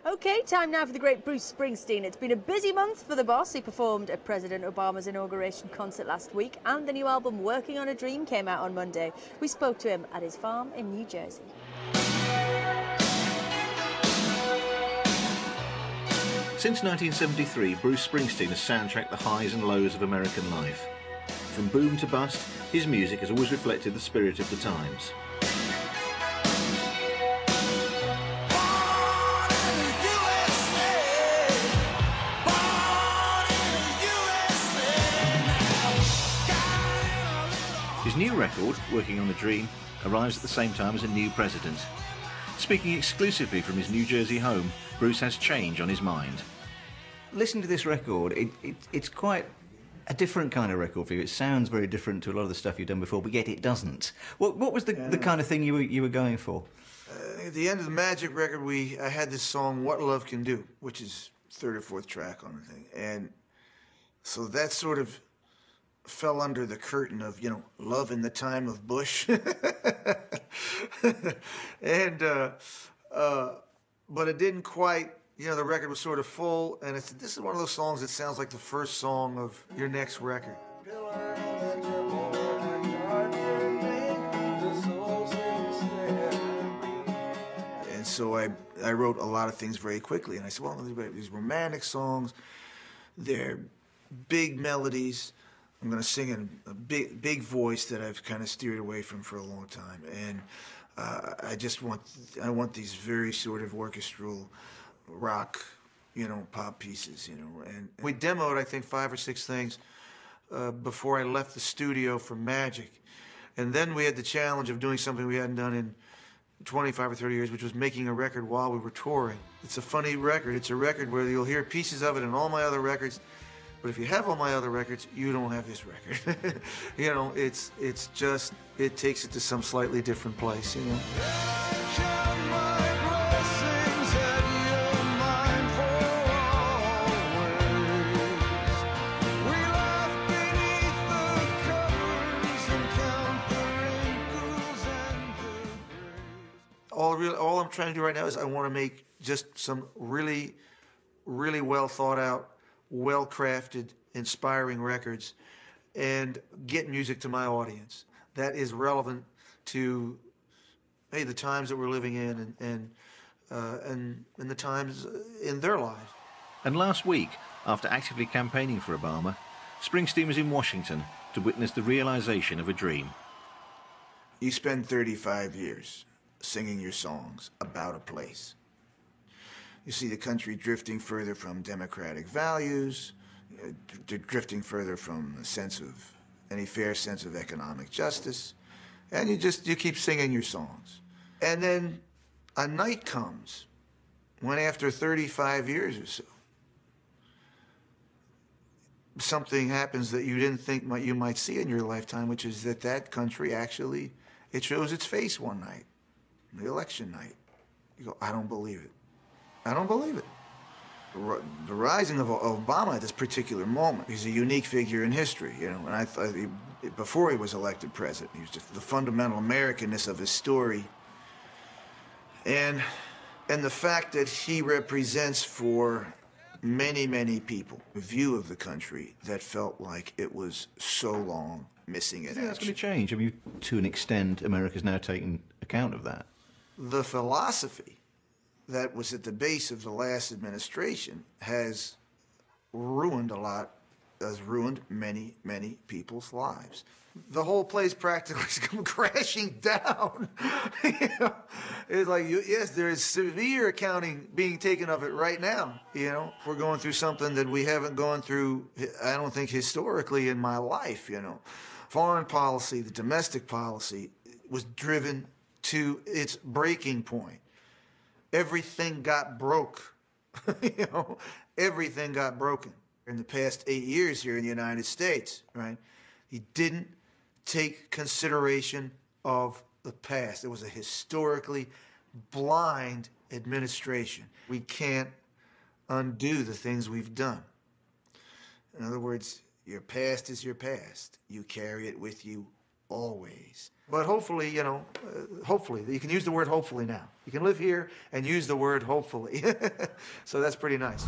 OK, time now for the great Bruce Springsteen. It's been a busy month for the boss. He performed at President Obama's inauguration concert last week, and the new album Working on a Dream came out on Monday. We spoke to him at his farm in New Jersey. Since 1973, Bruce Springsteen has soundtracked the highs and lows of American life. From boom to bust, his music has always reflected the spirit of the times. His new record, Working on a Dream, arrives at the same time as a new president. Speaking exclusively from his New Jersey home, Bruce has change on his mind. Listen to this record. It's quite a different kind of record for you. It sounds very different to a lot of the stuff you've done before, but yet it doesn't. What was the kind of thing you were going for? At the end of the Magic record, I had this song, What Love Can Do, which is third or fourth track on the thing. And so that sort of fell under the curtain of, you know, love in the time of Bush. And, but it didn't quite, you know, the record was sort of full, and this is one of those songs that sounds like the first song of your next record. And so I wrote a lot of things very quickly, and I said, well, these romantic songs, they're big melodies. I'm going to sing in a big voice that I've kind of steered away from for a long time, and I want these very sort of orchestral rock, you know, pop pieces, you know. And we demoed, I think, 5 or 6 things before I left the studio for Magic, and then we had the challenge of doing something we hadn't done in 25 or 30 years, which was making a record while we were touring. It's a funny record. It's a record where you'll hear pieces of it in all my other records. But if you have all my other records, you don't have this record. You know, it's just, it takes it to some slightly different place, you know. All I'm trying to do right now is I want to make just some really, really well thought out, well-crafted, inspiring records and get music to my audience that is relevant to, hey, the times that we're living in and the times in their lives. And last week, after actively campaigning for Obama, Springsteen was in Washington to witness the realization of a dream. You spend 35 years singing your songs about a place. You see the country drifting further from democratic values, drifting further from a sense of, any fair sense of economic justice, and you keep singing your songs. And then a night comes when after 35 years or so, something happens that you didn't think you might see in your lifetime, which is that country actually, it shows its face one night, the election night. You go, I don't believe it. I don't believe it. The rising of Obama at this particular moment, he's a unique figure in history, you know, and I thought before he was elected president, he was just the fundamental Americanness of his story. And the fact that he represents for many, many people a view of the country that felt like it was so long missing in action. That's going to change. I mean, to an extent, America's now taking account of that. The philosophy that was at the base of the last administration has ruined has ruined many, many people's lives. The whole place practically is come crashing down. You know, it's like, yes, there is severe accounting being taken of it right now. You know, we're going through something that we haven't gone through, I don't think, historically in my life, you know. Foreign policy, the domestic policy was driven to its breaking point. Everything got broke. You know, everything got broken. In the past 8 years here in the United States, right? He didn't take consideration of the past. It was a historically blind administration. We can't undo the things we've done. In other words, your past is your past. You carry it with you always. But hopefully, hopefully, you can use the word hopefully now. You can live here and use the word hopefully. So that's pretty nice.